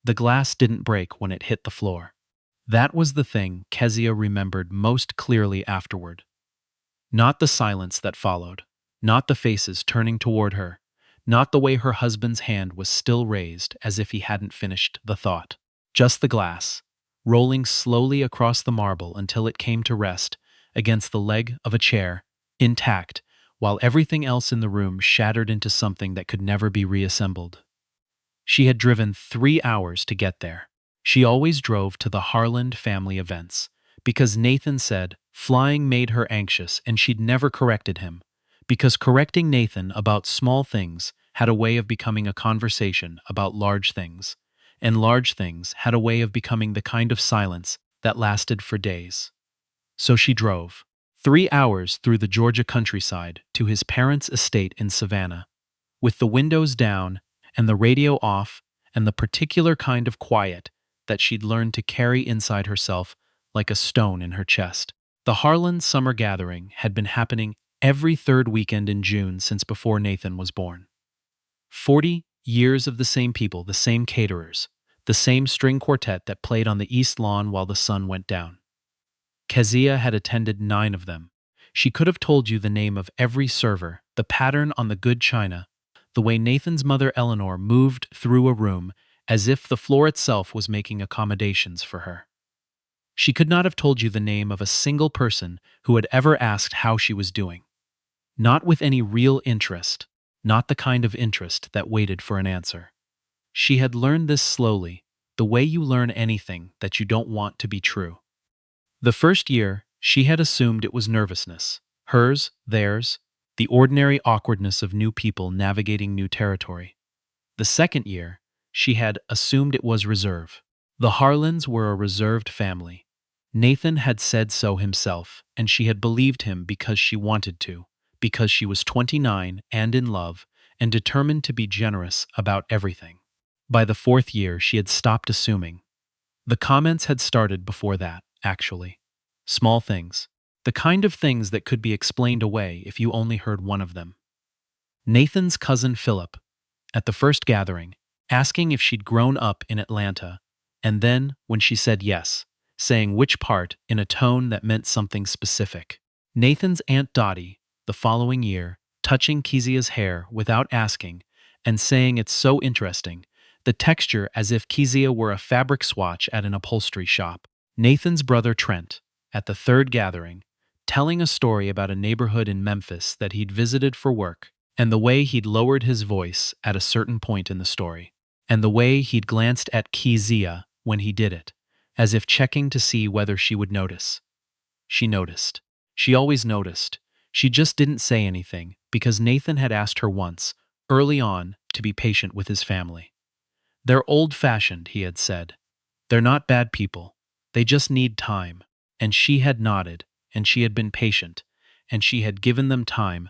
The glass didn't break when it hit the floor. That was the thing Kezia remembered most clearly afterward. Not the silence that followed, not the faces turning toward her, not the way her husband's hand was still raised as if he hadn't finished the thought. Just the glass, rolling slowly across the marble until it came to rest against the leg of a chair, intact, while everything else in the room shattered into something that could never be reassembled. She had driven 3 hours to get there. She always drove to the Harland family events, because Nathan said flying made her anxious and she'd never corrected him, because correcting Nathan about small things had a way of becoming a conversation about large things, and large things had a way of becoming the kind of silence that lasted for days. So she drove 3 hours through the Georgia countryside to his parents' estate in Savannah, with the windows down and the radio off and the particular kind of quiet that she'd learned to carry inside herself like a stone in her chest. The Harland summer gathering had been happening every third weekend in June since before Nathan was born. 40 years of the same people, the same caterers, the same string quartet that played on the east lawn while the sun went down. Kezia had attended 9 of them. She could have told you the name of every server, the pattern on the good china, the way Nathan's mother Eleanor moved through a room as if the floor itself was making accommodations for her. She could not have told you the name of a single person who had ever asked how she was doing. Not with any real interest, not the kind of interest that waited for an answer. She had learned this slowly, the way you learn anything that you don't want to be true. The first year, she had assumed it was nervousness, hers, theirs, the ordinary awkwardness of new people navigating new territory. The second year, she had assumed it was reserve. The Harlands were a reserved family. Nathan had said so himself, and she had believed him because she wanted to, because she was 29 and in love, and determined to be generous about everything. By the 4th year, she had stopped assuming. The comments had started before that, actually. Small things. The kind of things that could be explained away if you only heard one of them. Nathan's cousin Philip, at the first gathering, asking if she'd grown up in Atlanta, and then, when she said yes, saying which part in a tone that meant something specific. Nathan's Aunt Dottie, the following year, touching Kezia's hair without asking, and saying it's so interesting, the texture as if Kezia were a fabric swatch at an upholstery shop. Nathan's brother Trent, at the 3rd gathering, telling a story about a neighborhood in Memphis that he'd visited for work, and the way he'd lowered his voice at a certain point in the story, and the way he'd glanced at Kezia when he did it, as if checking to see whether she would notice. She noticed. She always noticed. She just didn't say anything because Nathan had asked her once, early on, to be patient with his family. They're old-fashioned, he had said. They're not bad people. They just need time. And she had nodded, and she had been patient, and she had given them time.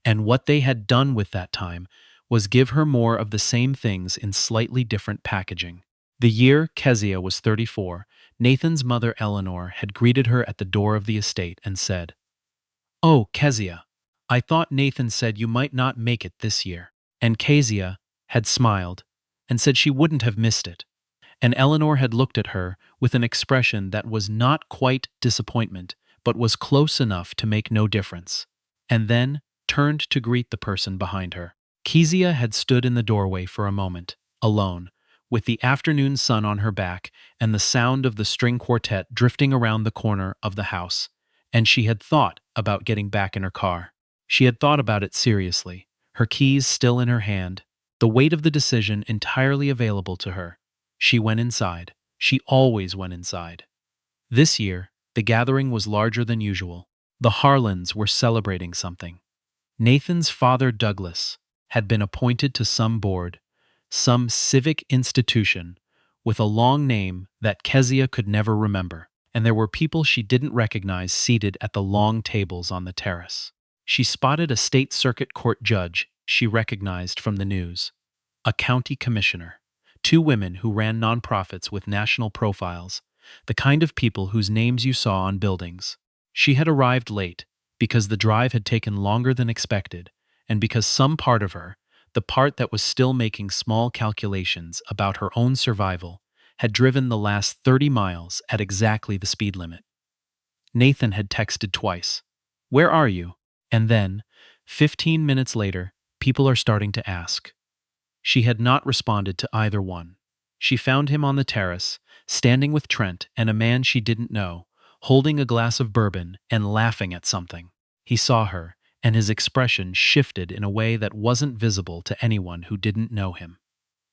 And what they had done with that time was give her more of the same things in slightly different packaging. The year Kezia was 34, Nathan's mother Eleanor had greeted her at the door of the estate and said, "Oh, Kezia, I thought Nathan said you might not make it this year." And Kezia had smiled and said she wouldn't have missed it. And Eleanor had looked at her with an expression that was not quite disappointment, but was close enough to make no difference, and then turned to greet the person behind her. Kezia had stood in the doorway for a moment, alone, with the afternoon sun on her back and the sound of the string quartet drifting around the corner of the house, and she had thought about getting back in her car. She had thought about it seriously, her keys still in her hand, the weight of the decision entirely available to her. She went inside. She always went inside. This year, the gathering was larger than usual. The Harlands were celebrating something. Nathan's father, Douglas, had been appointed to some board, some civic institution, with a long name that Kezia could never remember, and there were people she didn't recognize seated at the long tables on the terrace. She spotted a state circuit court judge she recognized from the news, a county commissioner, 2 women who ran nonprofits with national profiles, the kind of people whose names you saw on buildings. She had arrived late because the drive had taken longer than expected, and because some part of her, the part that was still making small calculations about her own survival, had driven the last 30 miles at exactly the speed limit. Nathan had texted twice. "Where are you?" And then, 15 minutes later, people are starting to ask. She had not responded to either one. She found him on the terrace, standing with Trent and a man she didn't know, holding a glass of bourbon and laughing at something. He saw her, and his expression shifted in a way that wasn't visible to anyone who didn't know him.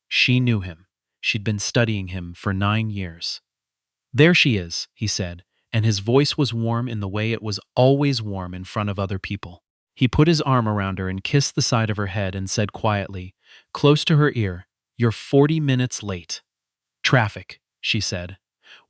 She knew him. She'd been studying him for 9 years. "There she is," he said, and his voice was warm in the way it was always warm in front of other people. He put his arm around her and kissed the side of her head and said quietly, close to her ear, "You're 40 minutes late." "Traffic," she said.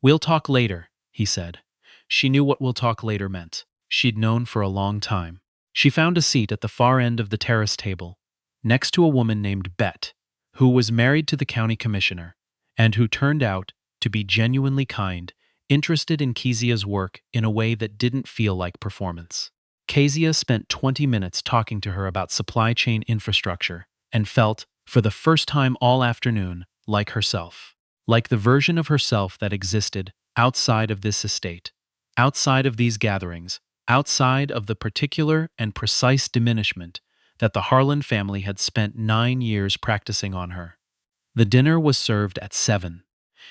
"We'll talk later," he said. She knew what "we'll talk later" meant. She'd known for a long time. She found a seat at the far end of the terrace table, next to a woman named Bet, who was married to the county commissioner, and who turned out to be genuinely kind, interested in Kezia's work in a way that didn't feel like performance. Kezia spent 20 minutes talking to her about supply chain infrastructure and felt, for the first time all afternoon, like herself. Like the version of herself that existed outside of this estate, outside of these gatherings, outside of the particular and precise diminishment that the Harland family had spent 9 years practicing on her. The dinner was served at 7.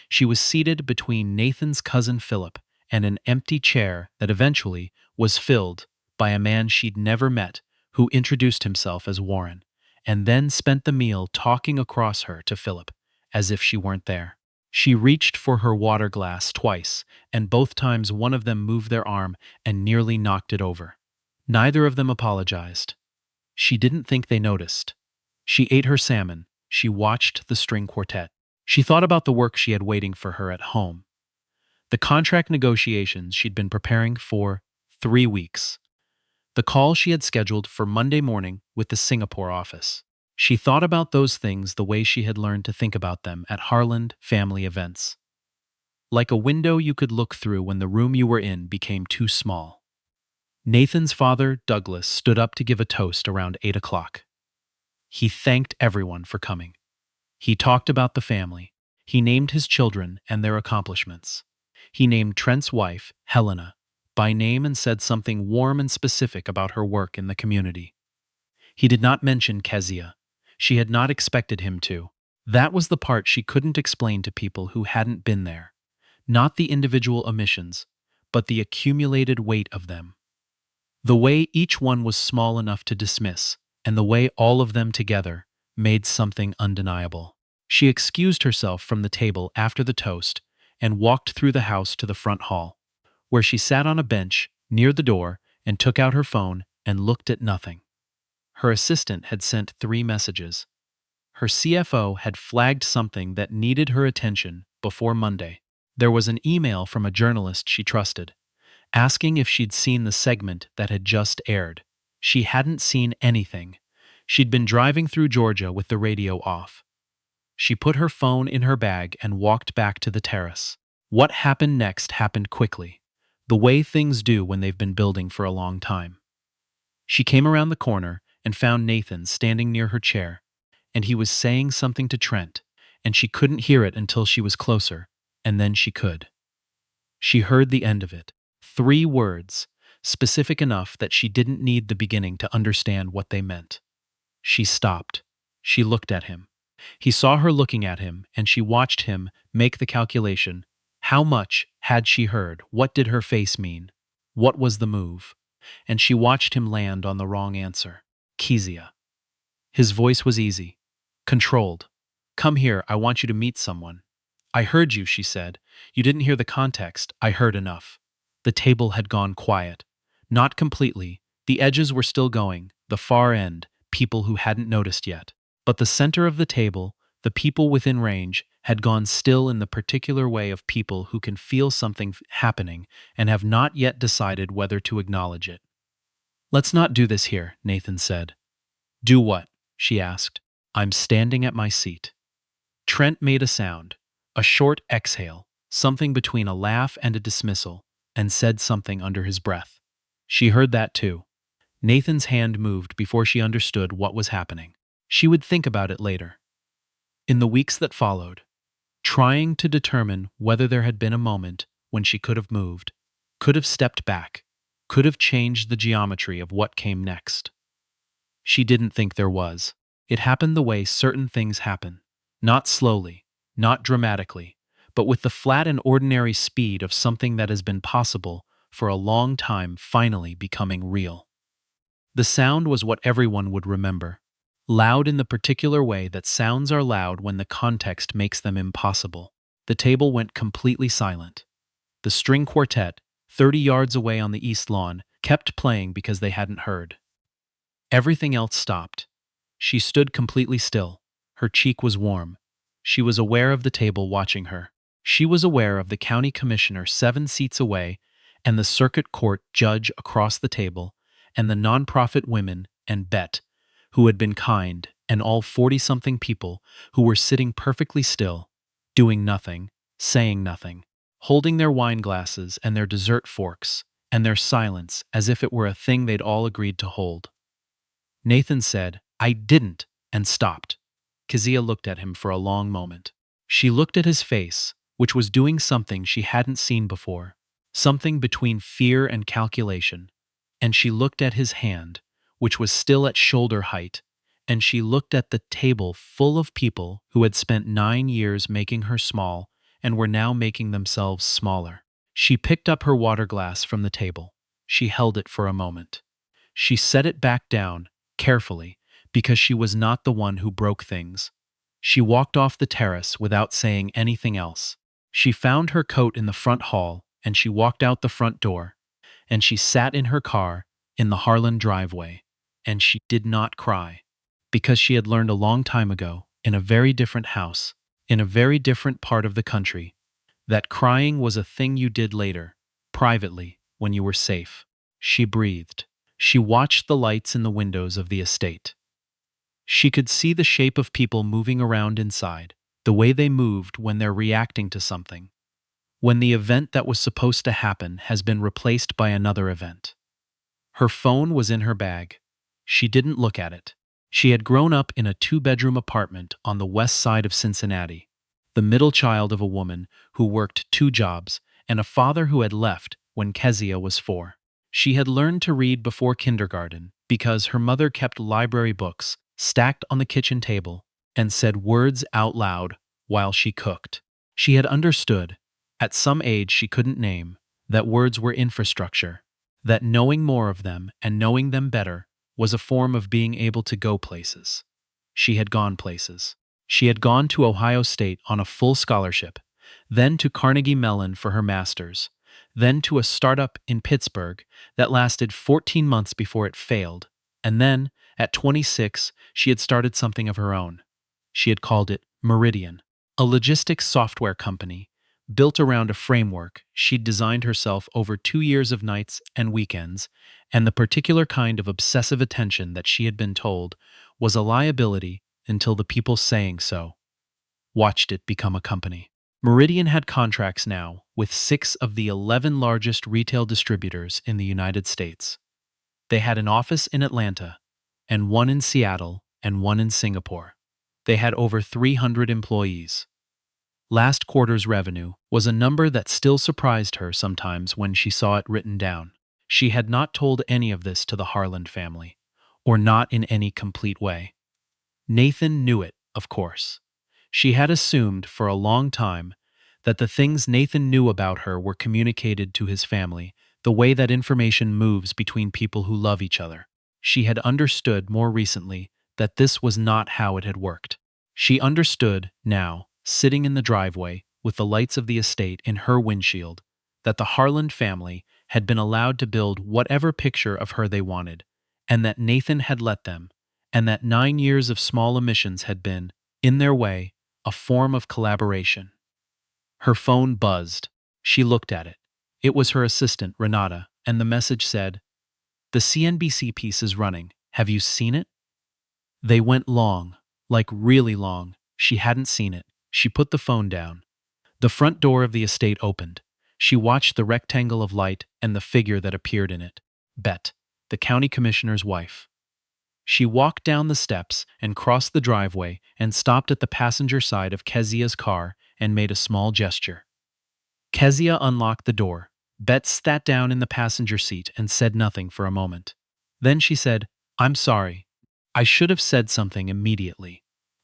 She was seated between Nathan's cousin Philip and an empty chair that eventually was filled by a man she'd never met who introduced himself as Warren, and then spent the meal talking across her to Philip, as if she weren't there. She reached for her water glass twice, and both times one of them moved their arm and nearly knocked it over. Neither of them apologized. She didn't think they noticed. She ate her salmon. She watched the string quartet. She thought about the work she had waiting for her at home. The contract negotiations she'd been preparing for 3 weeks. The call she had scheduled for Monday morning with the Singapore office. She thought about those things the way she had learned to think about them at Harland family events. Like a window you could look through when the room you were in became too small. Nathan's father, Douglas, stood up to give a toast around 8 o'clock. He thanked everyone for coming. He talked about the family. He named his children and their accomplishments. He named Trent's wife, Helena, by name and said something warm and specific about her work in the community. He did not mention Kezia. She had not expected him to. That was the part she couldn't explain to people who hadn't been there. Not the individual omissions, but the accumulated weight of them. The way each one was small enough to dismiss, and the way all of them together made something undeniable. She excused herself from the table after the toast and walked through the house to the front hall, where she sat on a bench near the door and took out her phone and looked at nothing. Her assistant had sent 3 messages. Her CFO had flagged something that needed her attention before Monday. There was an email from a journalist she trusted, asking if she'd seen the segment that had just aired. She hadn't seen anything. She'd been driving through Georgia with the radio off. She put her phone in her bag and walked back to the terrace. What happened next happened quickly, the way things do when they've been building for a long time. She came around the corner and found Nathan standing near her chair, and he was saying something to Trent, and she couldn't hear it until she was closer, and then she could. She heard the end of it. 3 words, specific enough that she didn't need the beginning to understand what they meant. She stopped. She looked at him. He saw her looking at him, and she watched him make the calculation. How much had she heard? What did her face mean? What was the move? And she watched him land on the wrong answer. Kezia. His voice was easy, controlled. "Come here, I want you to meet someone." "I heard you," she said. "You didn't hear the context. I heard enough." The table had gone quiet. Not completely. The edges were still going, the far end, people who hadn't noticed yet. But the center of the table, the people within range, had gone still in the particular way of people who can feel something happening and have not yet decided whether to acknowledge it. "Let's not do this here," Nathan said. "Do what?" she asked. "I'm standing at my seat." Trent made a sound, a short exhale, something between a laugh and a dismissal, and said something under his breath. She heard that too. Nathan's hand moved before she understood what was happening. She would think about it later. In the weeks that followed, trying to determine whether there had been a moment when she could have moved, could have stepped back, could have changed the geometry of what came next. She didn't think there was. It happened the way certain things happen, not slowly, not dramatically, but with the flat and ordinary speed of something that has been possible for a long time finally becoming real. The sound was what everyone would remember. Loud in the particular way that sounds are loud when the context makes them impossible. The table went completely silent. The string quartet, 30 yards away on the east lawn, kept playing because they hadn't heard. Everything else stopped. She stood completely still. Her cheek was warm. She was aware of the table watching her. She was aware of the county commissioner 7 seats away, and the circuit court judge across the table, and the nonprofit women and Bet, who had been kind, and all 40-something people who were sitting perfectly still, doing nothing, saying nothing, holding their wine glasses and their dessert forks, and their silence as if it were a thing they'd all agreed to hold. Nathan said, "I didn't," and stopped. Kezia looked at him for a long moment. She looked at his face, which was doing something she hadn't seen before, something between fear and calculation, and she looked at his hand, which was still at shoulder height, and she looked at the table full of people who had spent 9 years making her small and were now making themselves smaller. She picked up her water glass from the table. She held it for a moment. She set it back down, carefully, because she was not the one who broke things. She walked off the terrace without saying anything else. She found her coat in the front hall, and she walked out the front door, and she sat in her car in the Harland driveway, and she did not cry, because she had learned a long time ago, in a very different house, in a very different part of the country, that crying was a thing you did later, privately, when you were safe. She breathed. She watched the lights in the windows of the estate. She could see the shape of people moving around inside, the way they moved when they're reacting to something, when the event that was supposed to happen has been replaced by another event. Her phone was in her bag. She didn't look at it. She had grown up in a 2-bedroom apartment on the west side of Cincinnati, the middle child of a woman who worked 2 jobs and a father who had left when Kezia was 4. She had learned to read before kindergarten because her mother kept library books stacked on the kitchen table and said words out loud while she cooked. She had understood, at some age she couldn't name, that words were infrastructure, that knowing more of them and knowing them better was a form of being able to go places. She had gone places. She had gone to Ohio State on a full scholarship, then to Carnegie Mellon for her master's, then to a startup in Pittsburgh that lasted 14 months before it failed, and then, at 26, she had started something of her own. She had called it Meridian, a logistics software company built around a framework she'd designed herself over 2 years of nights and weekends, and the particular kind of obsessive attention that she had been told was a liability until the people saying so watched it become a company. Meridian had contracts now with 6 of the 11 largest retail distributors in the United States. They had an office in Atlanta, and one in Seattle, and one in Singapore. They had over 300 employees. Last quarter's revenue was a number that still surprised her sometimes when she saw it written down. She had not told any of this to the Harland family, or not in any complete way. Nathan knew it, of course. She had assumed for a long time that the things Nathan knew about her were communicated to his family, the way that information moves between people who love each other. She had understood more recently that this was not how it had worked. She understood now, sitting in the driveway with the lights of the estate in her windshield, that the Harland family had been allowed to build whatever picture of her they wanted, and that Nathan had let them, and that 9 years of small omissions had been, in their way, a form of collaboration. Her phone buzzed. She looked at it. It was her assistant, Renata, and the message said, "The CNBC piece is running. Have you seen it?" They went long, like really long. She hadn't seen it. She put the phone down. The front door of the estate opened. She watched the rectangle of light and the figure that appeared in it. Bet, the county commissioner's wife. She walked down the steps and crossed the driveway and stopped at the passenger side of Kezia's car and made a small gesture. Kezia unlocked the door. Bet sat down in the passenger seat and said nothing for a moment. Then she said, "I'm sorry. I should have said something immediately.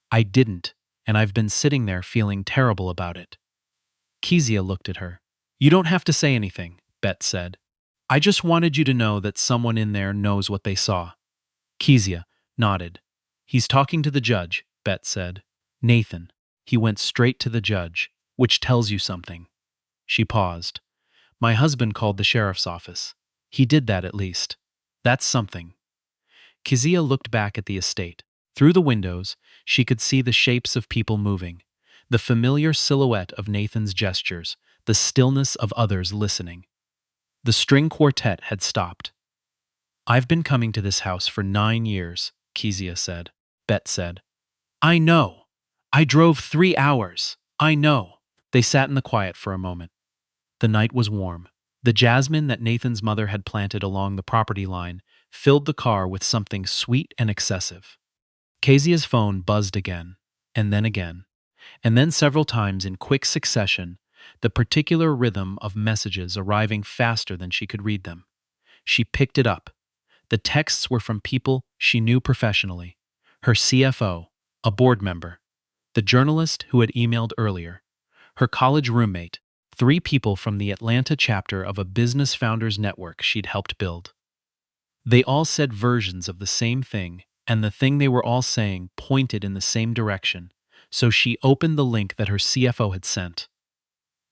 I didn't, and I've been sitting there feeling terrible about it." Kezia looked at her. "You don't have to say anything," Bet said. "I just wanted you to know that someone in there knows what they saw." Kezia nodded. "He's talking to the judge," Bet said. "Nathan." He went straight to the judge, "which tells you something." She paused. "My husband called the sheriff's office. He did that at least. That's something." Kezia looked back at the estate. Through the windows, she could see the shapes of people moving, the familiar silhouette of Nathan's gestures, the stillness of others listening. The string quartet had stopped. "I've been coming to this house for 9 years, Kezia said. Bet said. "I know. I drove 3 hours. I know." They sat in the quiet for a moment. The night was warm. The jasmine that Nathan's mother had planted along the property line filled the car with something sweet and excessive. Kezia's phone buzzed again, and then several times in quick succession, the particular rhythm of messages arriving faster than she could read them. She picked it up. The texts were from people she knew professionally: her CFO, a board member, the journalist who had emailed earlier, her college roommate, 3 people from the Atlanta chapter of a business founders network she'd helped build. They all said versions of the same thing, and the thing they were all saying pointed in the same direction, so she opened the link that her CFO had sent.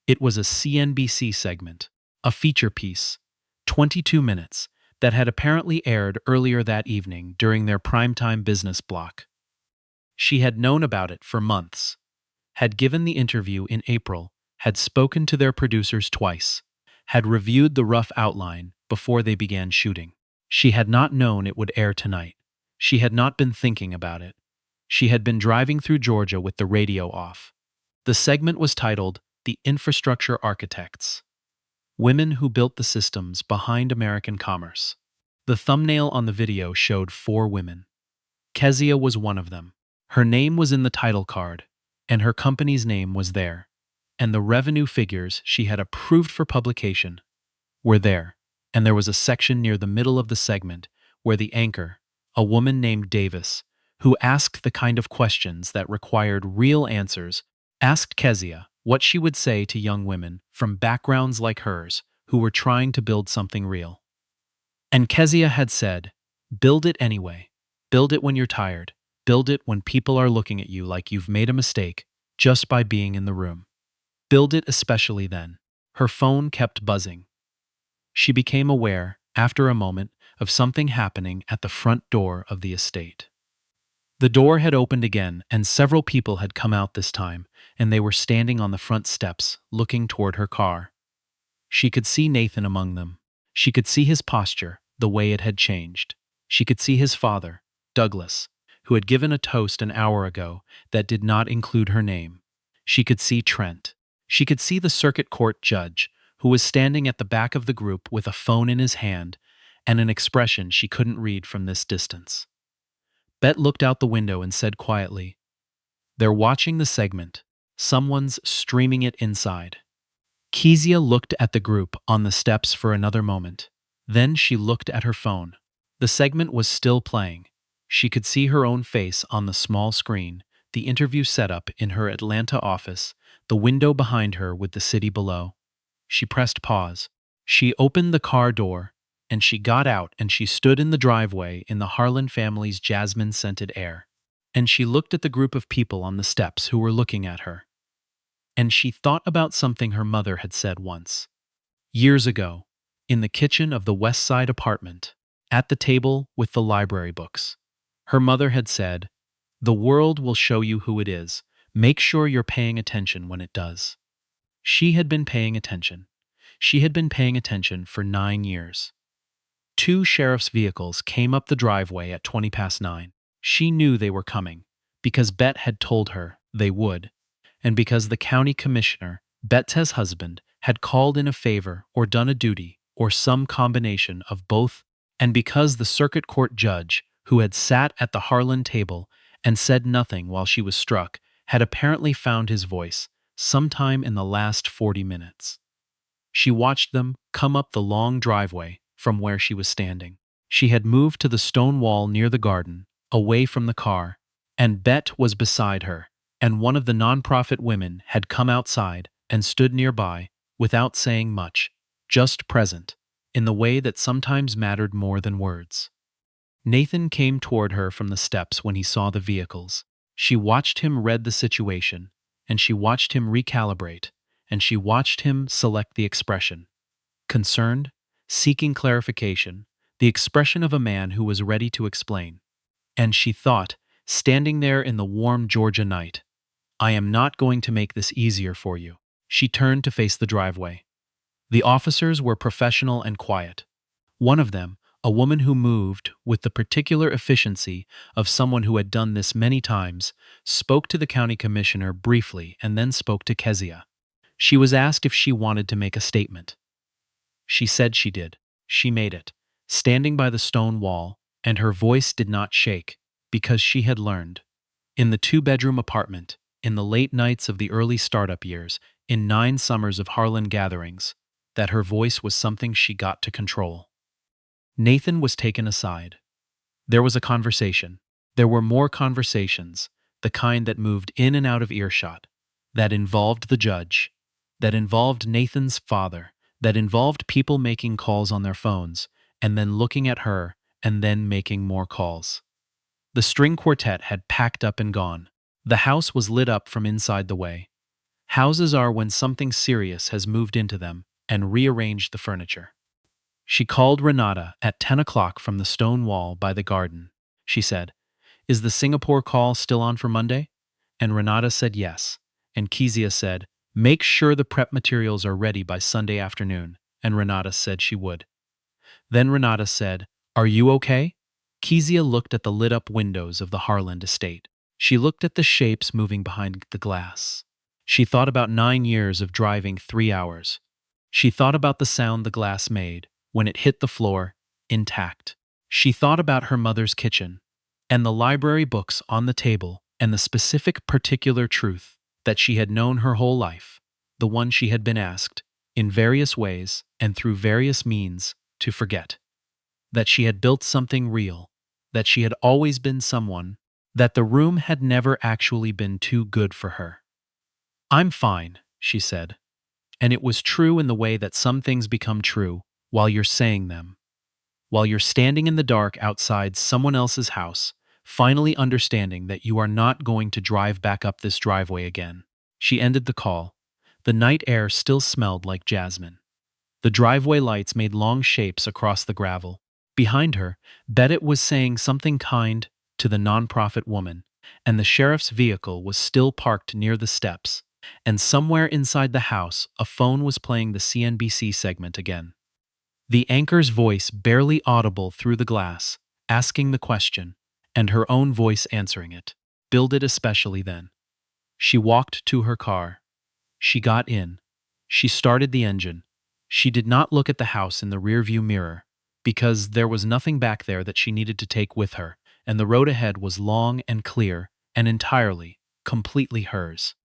It was a CNBC segment, a feature piece, 22 minutes, that had apparently aired earlier that evening during their primetime business block. She had known about it for months, had given the interview in April, had spoken to their producers twice, had reviewed the rough outline before they began shooting. She had not known it would air tonight. She had not been thinking about it. She had been driving through Georgia with the radio off. The segment was titled "The Infrastructure Architects: Women Who Built the Systems Behind American Commerce." The thumbnail on the video showed 4 women. Kezia was one of them. Her name was in the title card, and her company's name was there, and the revenue figures she had approved for publication were there, and there was a section near the middle of the segment where the anchor, a woman named Davis, who asked the kind of questions that required real answers, asked Kezia what she would say to young women from backgrounds like hers who were trying to build something real. And Kezia had said, "Build it anyway. Build it when you're tired. Build it when people are looking at you like you've made a mistake just by being in the room. Build it especially then." Her phone kept buzzing. She became aware, after a moment, of something happening at the front door of the estate. The door had opened again, and several people had come out this time, and they were standing on the front steps, looking toward her car. She could see Nathan among them. She could see his posture, the way it had changed. She could see his father, Douglas, who had given a toast an hour ago that did not include her name. She could see Trent. She could see the circuit court judge, who was standing at the back of the group with a phone in his hand and an expression she couldn't read from this distance. Bet looked out the window and said quietly, "They're watching the segment. Someone's streaming it inside." Kezia looked at the group on the steps for another moment. Then she looked at her phone. The segment was still playing. She could see her own face on the small screen, the interview setup in her Atlanta office, the window behind her with the city below. She pressed pause. She opened the car door, and she got out and she stood in the driveway in the Harland family's jasmine-scented air. And she looked at the group of people on the steps who were looking at her. And she thought about something her mother had said once. Years ago, in the kitchen of the West Side apartment, at the table with the library books. Her mother had said, "The world will show you who it is. Make sure you're paying attention when it does." She had been paying attention. She had been paying attention for 9 years. 2 sheriff's vehicles came up the driveway at 20 past 9. She knew they were coming, because Bet had told her they would, and because the county commissioner, Bet's husband, had called in a favor or done a duty or some combination of both, and because the circuit court judge, who had sat at the Harland table and said nothing while she was struck, had apparently found his voice sometime in the last 40 minutes. She watched them come up the long driveway from where she was standing. She had moved to the stone wall near the garden, away from the car, and Bet was beside her, and one of the nonprofit women had come outside and stood nearby without saying much, just present, in the way that sometimes mattered more than words. Nathan came toward her from the steps when he saw the vehicles. She watched him read the situation, and she watched him recalibrate, and she watched him select the expression. Concerned, seeking clarification, the expression of a man who was ready to explain. And she thought, standing there in the warm Georgia night, I am not going to make this easier for you. She turned to face the driveway. The officers were professional and quiet. One of them, a woman who moved with the particular efficiency of someone who had done this many times, spoke to the county commissioner briefly and then spoke to Kezia. She was asked if she wanted to make a statement. She said she did. She made it, standing by the stone wall, and her voice did not shake, because she had learned. In the two-bedroom apartment, in the late nights of the early startup years, in 9 summers of Harland gatherings, that her voice was something she got to control. Nathan was taken aside. There was a conversation. There were more conversations, the kind that moved in and out of earshot, that involved the judge, that involved Nathan's father, that involved people making calls on their phones, and then looking at her, and then making more calls. The string quartet had packed up and gone. The house was lit up from inside the way. Houses are when something serious has moved into them and rearranged the furniture. She called Renata at 10 o'clock from the stone wall by the garden. She said, Is the Singapore call still on for Monday? And Renata said yes. And Kezia said, Make sure the prep materials are ready by Sunday afternoon. And Renata said she would. Then Renata said, Are you okay? Kezia looked at the lit-up windows of the Harland estate. She looked at the shapes moving behind the glass. She thought about 9 years of driving 3 hours. She thought about the sound the glass made when it hit the floor, intact. She thought about her mother's kitchen, and the library books on the table, and the specific particular truth that she had known her whole life, the one she had been asked, in various ways and through various means, to forget. That she had built something real, that she had always been someone, that the room had never actually been too good for her. I'm fine, she said. And it was true in the way that some things become true while you're saying them. While you're standing in the dark outside someone else's house, finally understanding that you are not going to drive back up this driveway again. She ended the call. The night air still smelled like jasmine. The driveway lights made long shapes across the gravel. Behind her, Betty was saying something kind to the nonprofit woman, and the sheriff's vehicle was still parked near the steps, and somewhere inside the house a phone was playing the CNBC segment again. The anchor's voice barely audible through the glass, asking the question, and her own voice answering it. Build it especially then. She walked to her car. She got in. She started the engine. She did not look at the house in the rearview mirror, because there was nothing back there that she needed to take with her, and the road ahead was long and clear and entirely, completely hers.